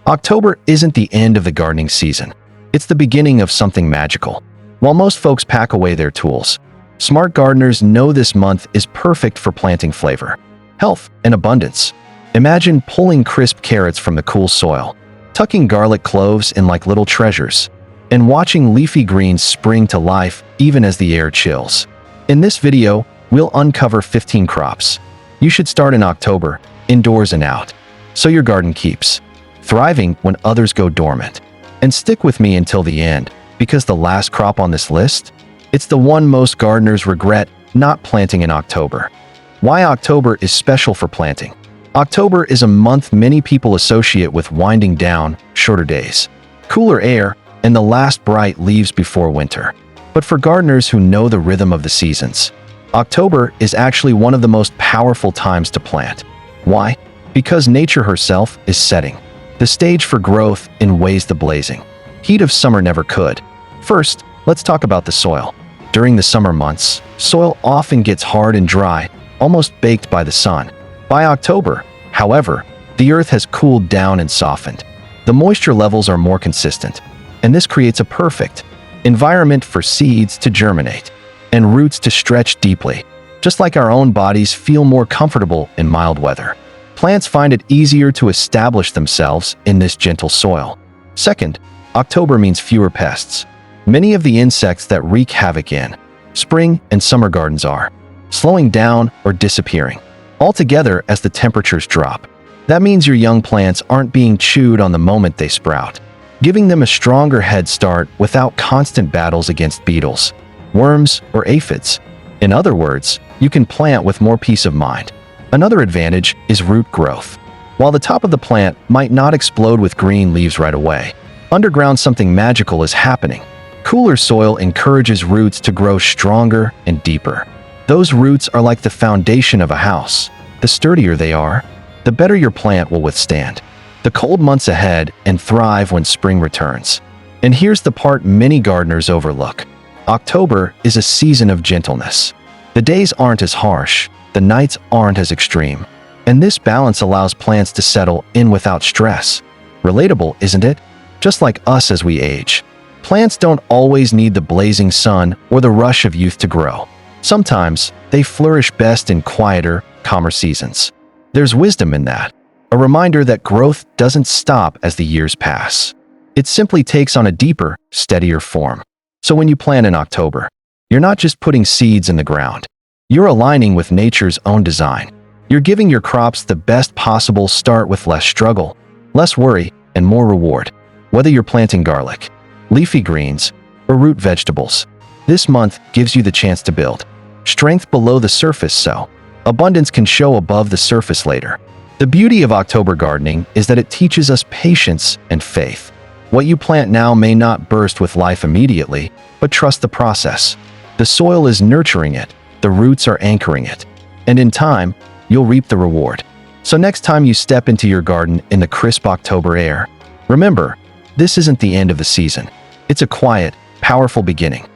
October isn't the end of the gardening season. It's the beginning of something magical. While most folks pack away their tools, smart gardeners know this month is perfect for planting flavor, health, and abundance. Imagine pulling crisp carrots from the cool soil, tucking garlic cloves in like little treasures, and watching leafy greens spring to life even as the air chills. In this video, we'll uncover 15 crops you should start in October, indoors and out, so your garden keeps thriving when others go dormant. And stick with me until the end, because the last crop on this list, it's the one most gardeners regret not planting in October. Why October is special for planting. October is a month many people associate with winding down, shorter days, cooler air, and the last bright leaves before winter. But for gardeners who know the rhythm of the seasons, October is actually one of the most powerful times to plant. Why? Because nature herself is setting the stage for growth in ways the blazing heat of summer never could. First, let's talk about the soil. During the summer months, soil often gets hard and dry, almost baked by the sun. By October, however, the earth has cooled down and softened. The moisture levels are more consistent, and this creates a perfect environment for seeds to germinate and roots to stretch deeply. Just like our own bodies feel more comfortable in mild weather, plants find it easier to establish themselves in this gentle soil. Second, October means fewer pests. Many of the insects that wreak havoc in spring and summer gardens are slowing down or disappearing altogether as the temperatures drop. That means your young plants aren't being chewed on the moment they sprout, giving them a stronger head start without constant battles against beetles, worms, or aphids. In other words, you can plant with more peace of mind. Another advantage is root growth. While the top of the plant might not explode with green leaves right away, underground something magical is happening. Cooler soil encourages roots to grow stronger and deeper. Those roots are like the foundation of a house. The sturdier they are, the better your plant will withstand the cold months ahead and thrive when spring returns. And here's the part many gardeners overlook. October is a season of gentleness. The days aren't as harsh, the nights aren't as extreme, and this balance allows plants to settle in without stress. Relatable, isn't it? Just like us as we age, plants don't always need the blazing sun or the rush of youth to grow. Sometimes they flourish best in quieter, calmer seasons. There's wisdom in that, a reminder that growth doesn't stop as the years pass. It simply takes on a deeper, steadier form. So when you plant in October, you're not just putting seeds in the ground. You're aligning with nature's own design. You're giving your crops the best possible start with less struggle, less worry, and more reward. Whether you're planting garlic, leafy greens, or root vegetables, this month gives you the chance to build strength below the surface so abundance can show above the surface later. The beauty of October gardening is that it teaches us patience and faith. What you plant now may not burst with life immediately, but trust the process. The soil is nurturing it, the roots are anchoring it, and in time, you'll reap the reward. So next time you step into your garden in the crisp October air, remember, this isn't the end of the season. It's a quiet, powerful beginning.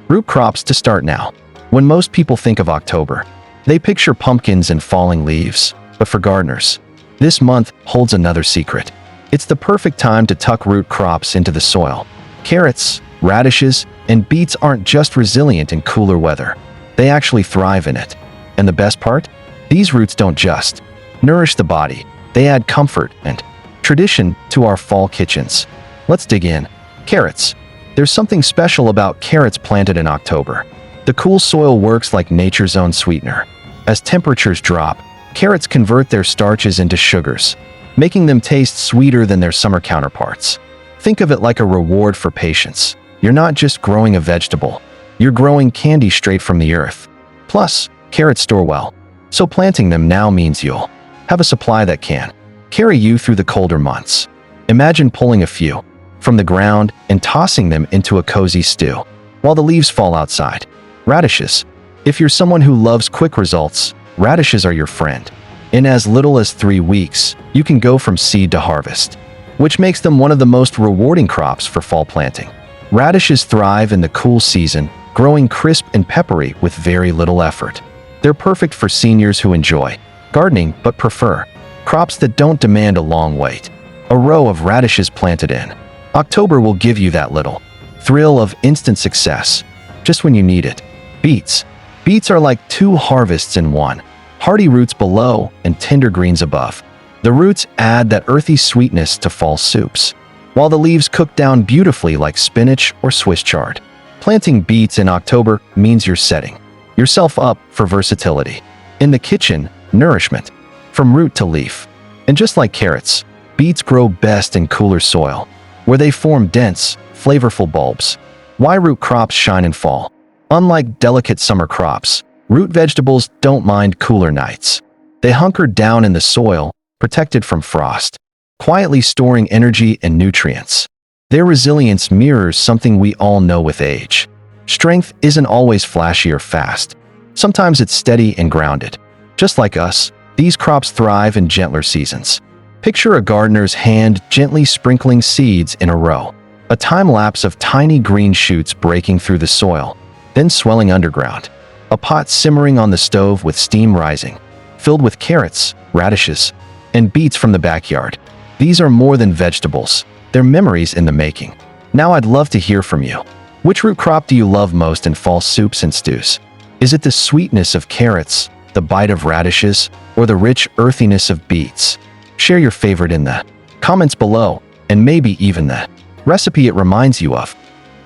Root crops to start now. When most people think of October, they picture pumpkins and falling leaves, but for gardeners, this month holds another secret. It's the perfect time to tuck root crops into the soil. Carrots, radishes, and beets aren't just resilient in cooler weather. They actually thrive in it. And the best part? These roots don't just nourish the body, they add comfort and tradition to our fall kitchens. Let's dig in. Carrots. There's something special about carrots planted in October. The cool soil works like nature's own sweetener. As temperatures drop, carrots convert their starches into sugars, making them taste sweeter than their summer counterparts. Think of it like a reward for patience. You're not just growing a vegetable, you're growing candy straight from the earth. Plus, carrots store well, so planting them now means you'll have a supply that can carry you through the colder months. Imagine pulling a few from the ground and tossing them into a cozy stew while the leaves fall outside. Radishes. If you're someone who loves quick results, radishes are your friend. In as little as 3 weeks, you can go from seed to harvest, which makes them one of the most rewarding crops for fall planting. Radishes thrive in the cool season, growing crisp and peppery with very little effort. They're perfect for seniors who enjoy gardening but prefer crops that don't demand a long wait. a row of radishes planted in. October will give you that little thrill of instant success, just when you need it. Beets. Beets are like two harvests in one. Hardy roots below and tender greens above. The roots add that earthy sweetness to fall soups, while the leaves cook down beautifully like spinach or Swiss chard. Planting beets in October means you're setting yourself up for versatility. In the kitchen, nourishment, from root to leaf. And just like carrots, beets grow best in cooler soil, where they form dense, flavorful bulbs. Why root crops shine in fall? Unlike delicate summer crops, root vegetables don't mind cooler nights. They hunker down in the soil, protected from frost, quietly storing energy and nutrients. Their resilience mirrors something we all know with age. Strength isn't always flashy or fast. Sometimes it's steady and grounded. Just like us, these crops thrive in gentler seasons. Picture a gardener's hand gently sprinkling seeds in a row. A time lapse of tiny green shoots breaking through the soil, then swelling underground. A pot simmering on the stove with steam rising, filled with carrots, radishes, and beets from the backyard. These are more than vegetables. They're memories in the making. Now I'd love to hear from you. Which root crop do you love most in fall soups and stews? Is it the sweetness of carrots, the bite of radishes, or the rich earthiness of beets? Share your favorite in the comments below, and maybe even the recipe it reminds you of.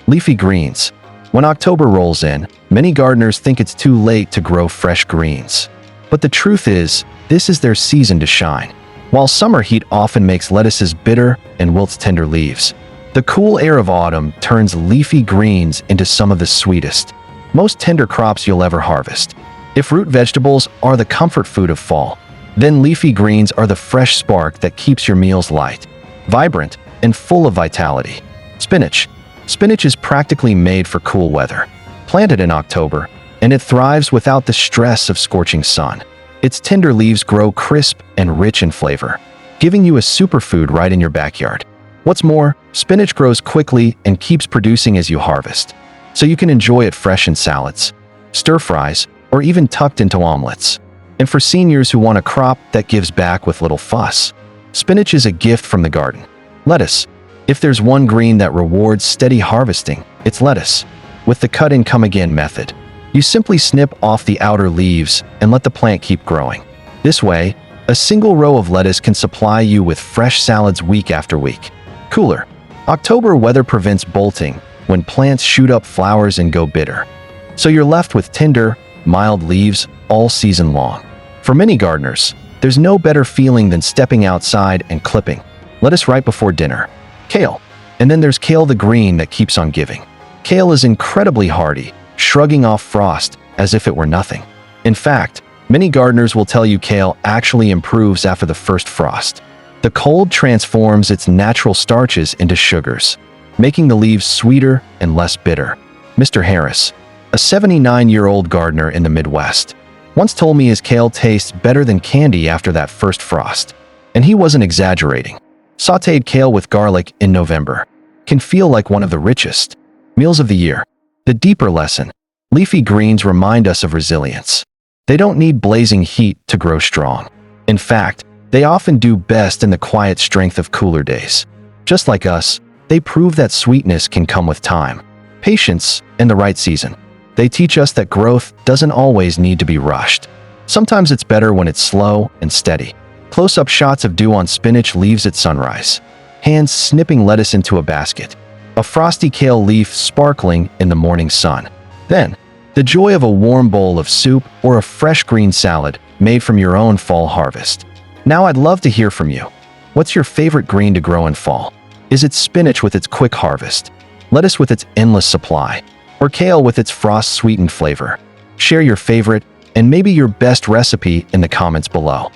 Leafy greens. When October rolls in, many gardeners think it's too late to grow fresh greens. But the truth is, this is their season to shine. While summer heat often makes lettuces bitter and wilts tender leaves, the cool air of autumn turns leafy greens into some of the sweetest, most tender crops you'll ever harvest. If root vegetables are the comfort food of fall, then leafy greens are the fresh spark that keeps your meals light, vibrant, and full of vitality. Spinach. Spinach is practically made for cool weather. Planted in October, and it thrives without the stress of scorching sun. Its tender leaves grow crisp and rich in flavor, giving you a superfood right in your backyard. What's more, spinach grows quickly and keeps producing as you harvest, so you can enjoy it fresh in salads, stir-fries, or even tucked into omelets. And for seniors who want a crop that gives back with little fuss, spinach is a gift from the garden. Lettuce. If there's one green that rewards steady harvesting, it's lettuce. With the cut-and-come-again method, you simply snip off the outer leaves and let the plant keep growing. This way, a single row of lettuce can supply you with fresh salads week after week. Cooler. October weather prevents bolting when plants shoot up flowers and go bitter, so you're left with tender, mild leaves all season long. For many gardeners, there's no better feeling than stepping outside and clipping lettuce right before dinner. Kale. And then there's kale the green that keeps on giving. Kale is incredibly hardy, shrugging off frost as if it were nothing. In fact, many gardeners will tell you kale actually improves after the first frost. The cold transforms its natural starches into sugars, making the leaves sweeter and less bitter. Mr. Harris, a 79-year-old gardener in the Midwest, once told me his kale tastes better than candy after that first frost. And he wasn't exaggerating. Sautéed kale with garlic in November can feel like one of the richest meals of the year. The deeper lesson: leafy greens remind us of resilience. They don't need blazing heat to grow strong. In fact, they often do best in the quiet strength of cooler days. Just like us, they prove that sweetness can come with time, patience, and the right season. They teach us that growth doesn't always need to be rushed. Sometimes it's better when it's slow and steady. Close-up shots of dew on spinach leaves at sunrise, hands snipping lettuce into a basket, a frosty kale leaf sparkling in the morning sun. Then, the joy of a warm bowl of soup or a fresh green salad made from your own fall harvest. Now I'd love to hear from you. What's your favorite green to grow in fall? Is it spinach with its quick harvest, lettuce with its endless supply, or kale with its frost-sweetened flavor? Share your favorite and maybe your best recipe in the comments below.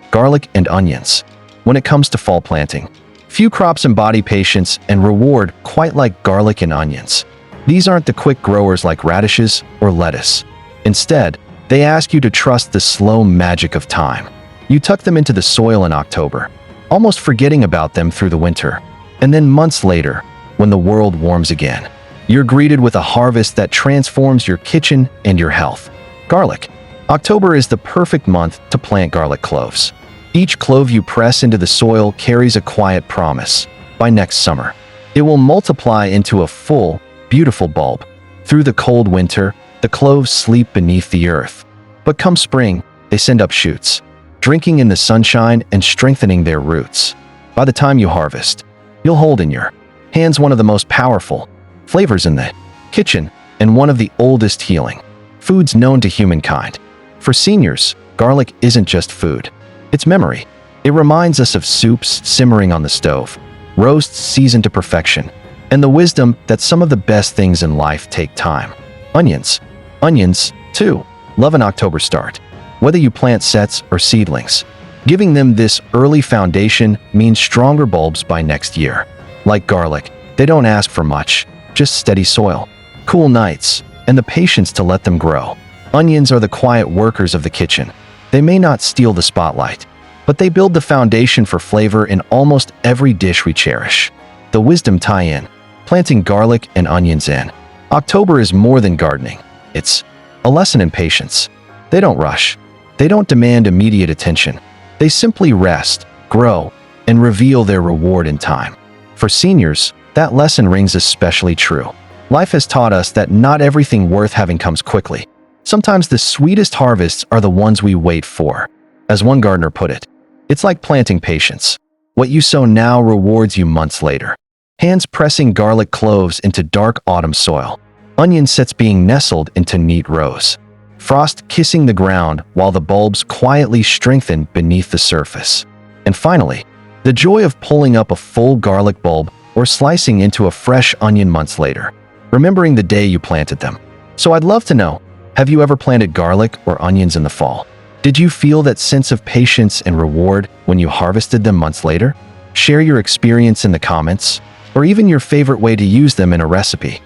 Garlic and onions. When it comes to fall planting, few crops embody patience and reward quite like garlic and onions. These aren't the quick growers like radishes or lettuce. Instead, they ask you to trust the slow magic of time. You tuck them into the soil in October, almost forgetting about them through the winter. And then months later, when the world warms again, you're greeted with a harvest that transforms your kitchen and your health. Garlic. October is the perfect month to plant garlic cloves. Each clove you press into the soil carries a quiet promise. By next summer, it will multiply into a full, beautiful bulb. Through the cold winter, the cloves sleep beneath the earth. But come spring, they send up shoots, drinking in the sunshine and strengthening their roots. By the time you harvest, you'll hold in your hands one of the most powerful flavors in the kitchen and one of the oldest healing foods known to humankind. For seniors, garlic isn't just food. It's memory. It reminds us of soups simmering on the stove, roasts seasoned to perfection, and the wisdom that some of the best things in life take time. Onions. Onions, too, love an October start. Whether you plant sets or seedlings, giving them this early foundation means stronger bulbs by next year. Like garlic, they don't ask for much, just steady soil, cool nights, and the patience to let them grow. Onions are the quiet workers of the kitchen. They may not steal the spotlight, but they build the foundation for flavor in almost every dish we cherish. The wisdom tie-in, planting garlic and onions in October is more than gardening. It's a lesson in patience. They don't rush. They don't demand immediate attention. They simply rest, grow, and reveal their reward in time. For seniors, that lesson rings especially true. Life has taught us that not everything worth having comes quickly. Sometimes the sweetest harvests are the ones we wait for. As one gardener put it, it's like planting patience. What you sow now rewards you months later. Hands pressing garlic cloves into dark autumn soil. Onion sets being nestled into neat rows. Frost kissing the ground while the bulbs quietly strengthen beneath the surface. And finally, the joy of pulling up a full garlic bulb or slicing into a fresh onion months later, remembering the day you planted them. So I'd love to know, have you ever planted garlic or onions in the fall? Did you feel that sense of patience and reward when you harvested them months later? Share your experience in the comments, or even your favorite way to use them in a recipe.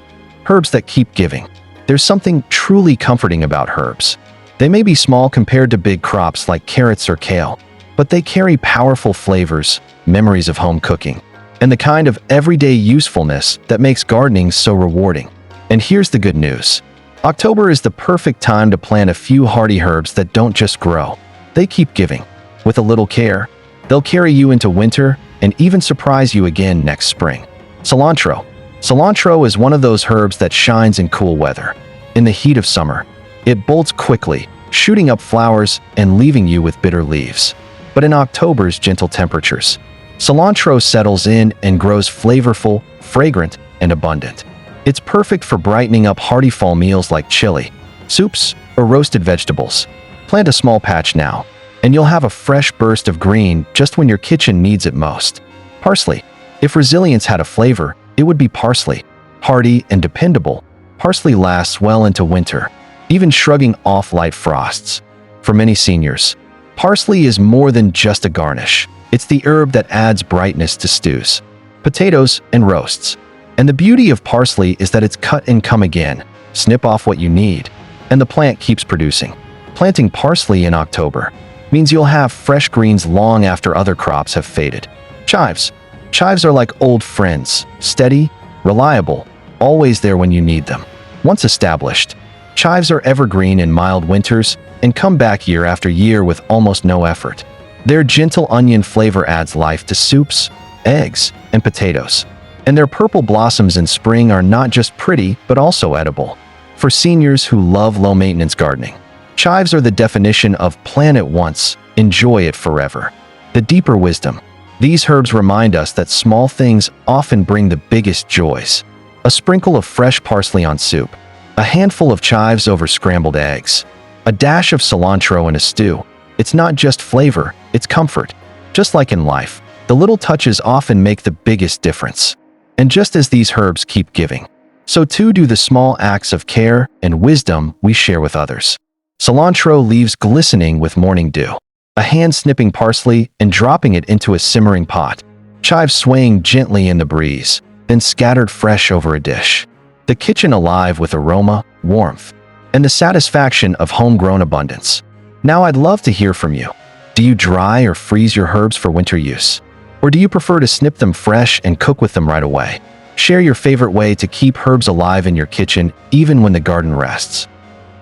Herbs that keep giving. There's something truly comforting about herbs. They may be small compared to big crops like carrots or kale, but they carry powerful flavors, memories of home cooking, and the kind of everyday usefulness that makes gardening so rewarding. And here's the good news. October is the perfect time to plant a few hardy herbs that don't just grow. They keep giving. With a little care, they'll carry you into winter and even surprise you again next spring. Cilantro. Cilantro is one of those herbs that shines in cool weather. In the heat of summer, it bolts quickly, shooting up flowers and leaving you with bitter leaves. But in October's gentle temperatures, cilantro settles in and grows flavorful, fragrant, and abundant. It's perfect for brightening up hearty fall meals like chili, soups, or roasted vegetables. Plant a small patch now, and you'll have a fresh burst of green just when your kitchen needs it most. Parsley. If resilience had a flavor, it would be parsley. Hardy and dependable, parsley lasts well into winter, even shrugging off light frosts. For many seniors, parsley is more than just a garnish. It's the herb that adds brightness to stews, potatoes, and roasts. And the beauty of parsley is that it's cut and come again. Snip off what you need, and the plant keeps producing. Planting parsley in October means you'll have fresh greens long after other crops have faded. Chives. Chives are like old friends, steady, reliable, always there when you need them. Once established, chives are evergreen in mild winters and come back year after year with almost no effort. Their gentle onion flavor adds life to soups, eggs, and potatoes. And their purple blossoms in spring are not just pretty, but also edible. For seniors who love low-maintenance gardening, chives are the definition of plant it once, enjoy it forever. The deeper wisdom. These herbs remind us that small things often bring the biggest joys. A sprinkle of fresh parsley on soup, a handful of chives over scrambled eggs, a dash of cilantro in a stew. It's not just flavor, it's comfort. Just like in life, the little touches often make the biggest difference. And just as these herbs keep giving, so too do the small acts of care and wisdom we share with others. Cilantro leaves glistening with morning dew. A hand snipping parsley and dropping it into a simmering pot. Chives swaying gently in the breeze, then scattered fresh over a dish. The kitchen alive with aroma, warmth, and the satisfaction of homegrown abundance. Now I'd love to hear from you. Do you dry or freeze your herbs for winter use? Or do you prefer to snip them fresh and cook with them right away? Share your favorite way to keep herbs alive in your kitchen even when the garden rests.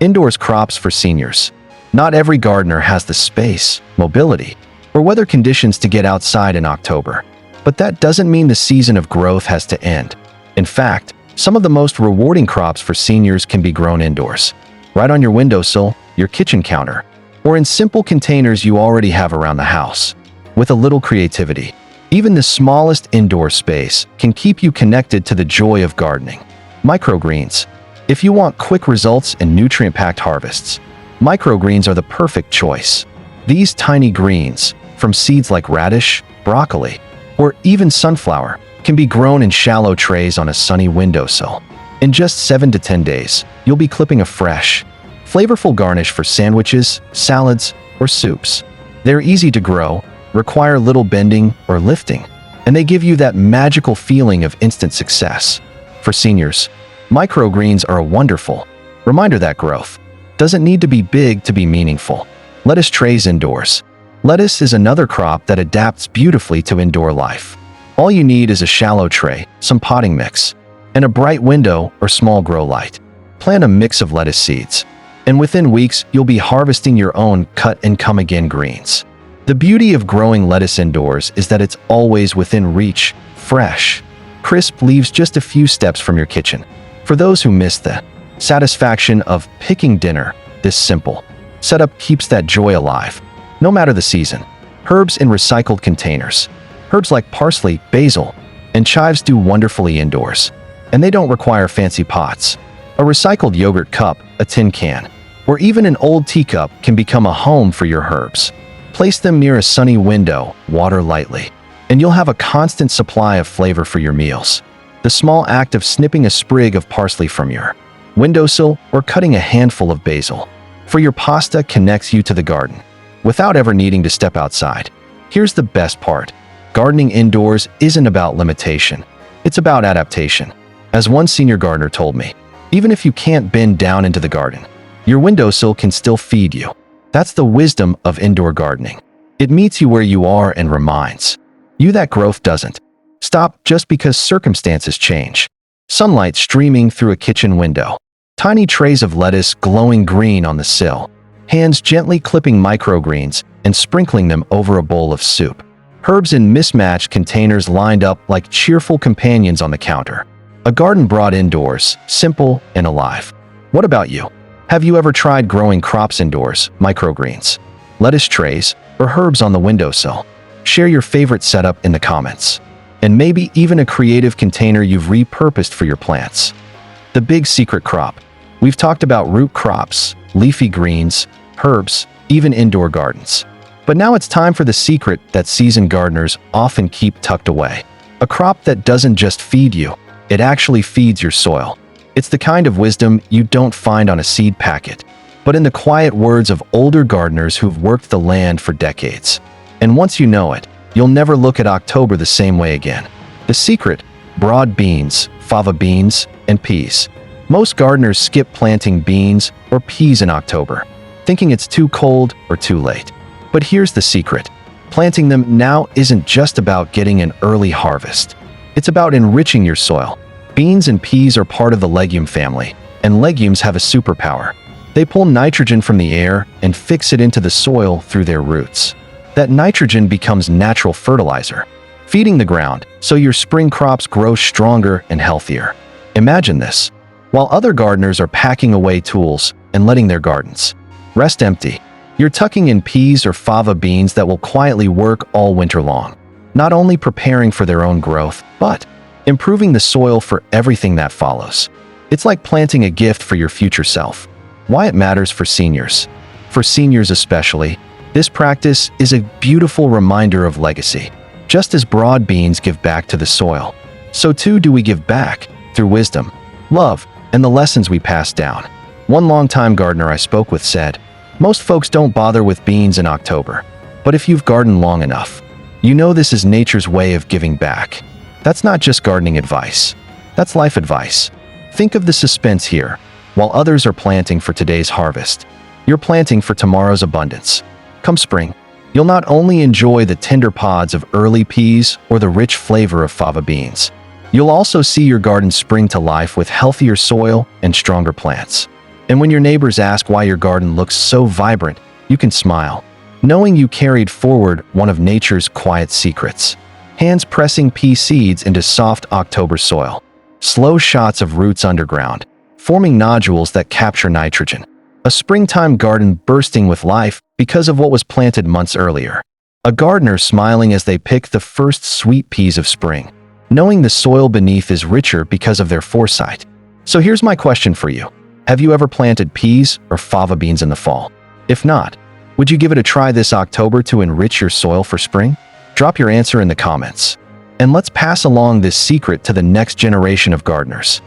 Indoors crops for seniors. Not every gardener has the space, mobility, or weather conditions to get outside in October. But that doesn't mean the season of growth has to end. In fact, some of the most rewarding crops for seniors can be grown indoors, right on your windowsill, your kitchen counter, or in simple containers you already have around the house. With a little creativity, even the smallest indoor space can keep you connected to the joy of gardening. Microgreens. If you want quick results and nutrient-packed harvests, microgreens are the perfect choice. These tiny greens, from seeds like radish, broccoli, or even sunflower, can be grown in shallow trays on a sunny windowsill. In just 7 to 10 days, you'll be clipping a fresh, flavorful garnish for sandwiches, salads, or soups. They're easy to grow, require little bending or lifting, and they give you that magical feeling of instant success. For seniors, microgreens are a wonderful reminder that growth doesn't need to be big to be meaningful. Lettuce trays indoors. Lettuce is another crop that adapts beautifully to indoor life. All you need is a shallow tray, some potting mix, and a bright window or small grow light. Plant a mix of lettuce seeds, and within weeks you'll be harvesting your own cut-and-come-again greens. The beauty of growing lettuce indoors is that it's always within reach, fresh, crisp leaves just a few steps from your kitchen. For those who miss the satisfaction of picking dinner, this simple setup keeps that joy alive, no matter the season. Herbs in recycled containers. Herbs like parsley, basil, and chives do wonderfully indoors, and they don't require fancy pots. A recycled yogurt cup, a tin can, or even an old teacup can become a home for your herbs. Place them near a sunny window, water lightly, and you'll have a constant supply of flavor for your meals. The small act of snipping a sprig of parsley from your windowsill or cutting a handful of basil for your pasta connects you to the garden without ever needing to step outside. Here's the best part. Gardening indoors isn't about limitation. It's about adaptation. As one senior gardener told me, even if you can't bend down into the garden, your windowsill can still feed you. That's the wisdom of indoor gardening. It meets you where you are and reminds you that growth doesn't stop just because circumstances change. Sunlight streaming through a kitchen window. Tiny trays of lettuce glowing green on the sill. Hands gently clipping microgreens and sprinkling them over a bowl of soup. Herbs in mismatched containers lined up like cheerful companions on the counter. A garden brought indoors, simple and alive. What about you? Have you ever tried growing crops indoors, microgreens, lettuce trays, or herbs on the windowsill? Share your favorite setup in the comments. And maybe even a creative container you've repurposed for your plants. The big secret crop. We've talked about root crops, leafy greens, herbs, even indoor gardens. But now it's time for the secret that seasoned gardeners often keep tucked away. A crop that doesn't just feed you, it actually feeds your soil. It's the kind of wisdom you don't find on a seed packet, but in the quiet words of older gardeners who've worked the land for decades. And once you know it, you'll never look at October the same way again. The secret: broad beans, fava beans, and peas. Most gardeners skip planting beans or peas in October, thinking it's too cold or too late. But here's the secret. Planting them now isn't just about getting an early harvest. It's about enriching your soil. Beans and peas are part of the legume family, and legumes have a superpower. They pull nitrogen from the air and fix it into the soil through their roots. That nitrogen becomes natural fertilizer, feeding the ground so your spring crops grow stronger and healthier. Imagine this. While other gardeners are packing away tools and letting their gardens rest empty, you're tucking in peas or fava beans that will quietly work all winter long, not only preparing for their own growth, but improving the soil for everything that follows. It's like planting a gift for your future self. Why it matters for seniors. For seniors especially, this practice is a beautiful reminder of legacy. Just as broad beans give back to the soil, so too do we give back through wisdom, love, and the lessons we pass down. One longtime gardener I spoke with said, "Most folks don't bother with beans in October, but if you've gardened long enough, you know this is nature's way of giving back." That's not just gardening advice. That's life advice. Think of the suspense here. While others are planting for today's harvest, you're planting for tomorrow's abundance. Come spring, you'll not only enjoy the tender pods of early peas or the rich flavor of fava beans, you'll also see your garden spring to life with healthier soil and stronger plants. And when your neighbors ask why your garden looks so vibrant, you can smile. knowing you carried forward one of nature's quiet secrets. Hands pressing pea seeds into soft October soil. Slow shots of roots underground, forming nodules that capture nitrogen. A springtime garden bursting with life because of what was planted months earlier. A gardener smiling as they pick the first sweet peas of spring, knowing the soil beneath is richer because of their foresight. So here's my question for you. Have you ever planted peas or fava beans in the fall? If not, would you give it a try this October to enrich your soil for spring? Drop your answer in the comments. And let's pass along this secret to the next generation of gardeners.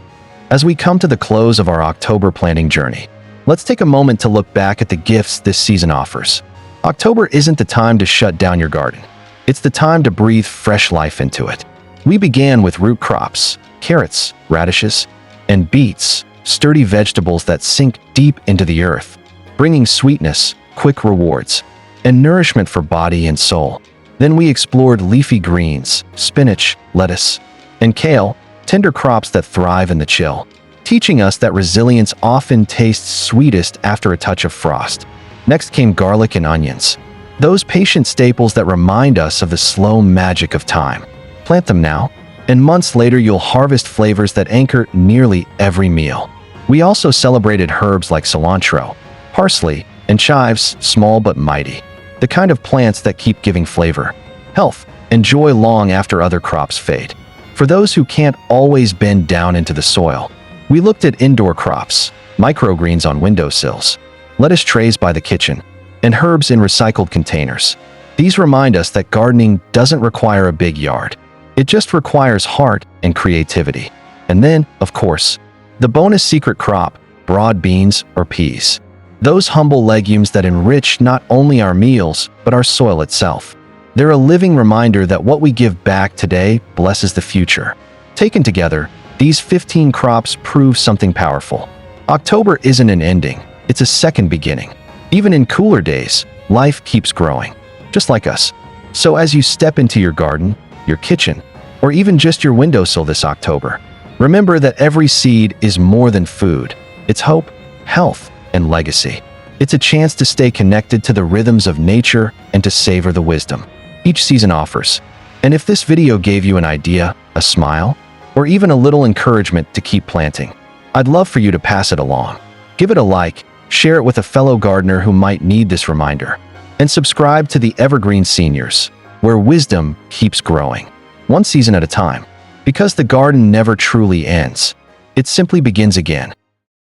As we come to the close of our October planting journey, let's take a moment to look back at the gifts this season offers. October isn't the time to shut down your garden. It's the time to breathe fresh life into it. We began with root crops, carrots, radishes, and beets, sturdy vegetables that sink deep into the earth, bringing sweetness, quick rewards, and nourishment for body and soul. Then we explored leafy greens, spinach, lettuce, and kale, tender crops that thrive in the chill, teaching us that resilience often tastes sweetest after a touch of frost. Next came garlic and onions, those patient staples that remind us of the slow magic of time. Plant them now, and months later you'll harvest flavors that anchor nearly every meal. We also celebrated herbs like cilantro, parsley, and chives, small but mighty. The kind of plants that keep giving flavor, health, and joy long after other crops fade. For those who can't always bend down into the soil, we looked at indoor crops, microgreens on windowsills, lettuce trays by the kitchen, and herbs in recycled containers. These remind us that gardening doesn't require a big yard. It just requires heart and creativity. And then, of course, the bonus secret crop, broad beans or peas. Those humble legumes that enrich not only our meals, but our soil itself. They're a living reminder that what we give back today blesses the future. Taken together, these 15 crops prove something powerful. October isn't an ending, it's a second beginning. Even in cooler days, life keeps growing, just like us. So as you step into your garden, your kitchen, or even just your windowsill this October, remember that every seed is more than food. It's hope, health, and legacy. It's a chance to stay connected to the rhythms of nature and to savor the wisdom each season offers. And if this video gave you an idea, a smile, or even a little encouragement to keep planting, I'd love for you to pass it along. Give it a like, share it with a fellow gardener who might need this reminder, and subscribe to the Evergreen Seniors, where wisdom keeps growing, one season at a time. Because the garden never truly ends. It simply begins again.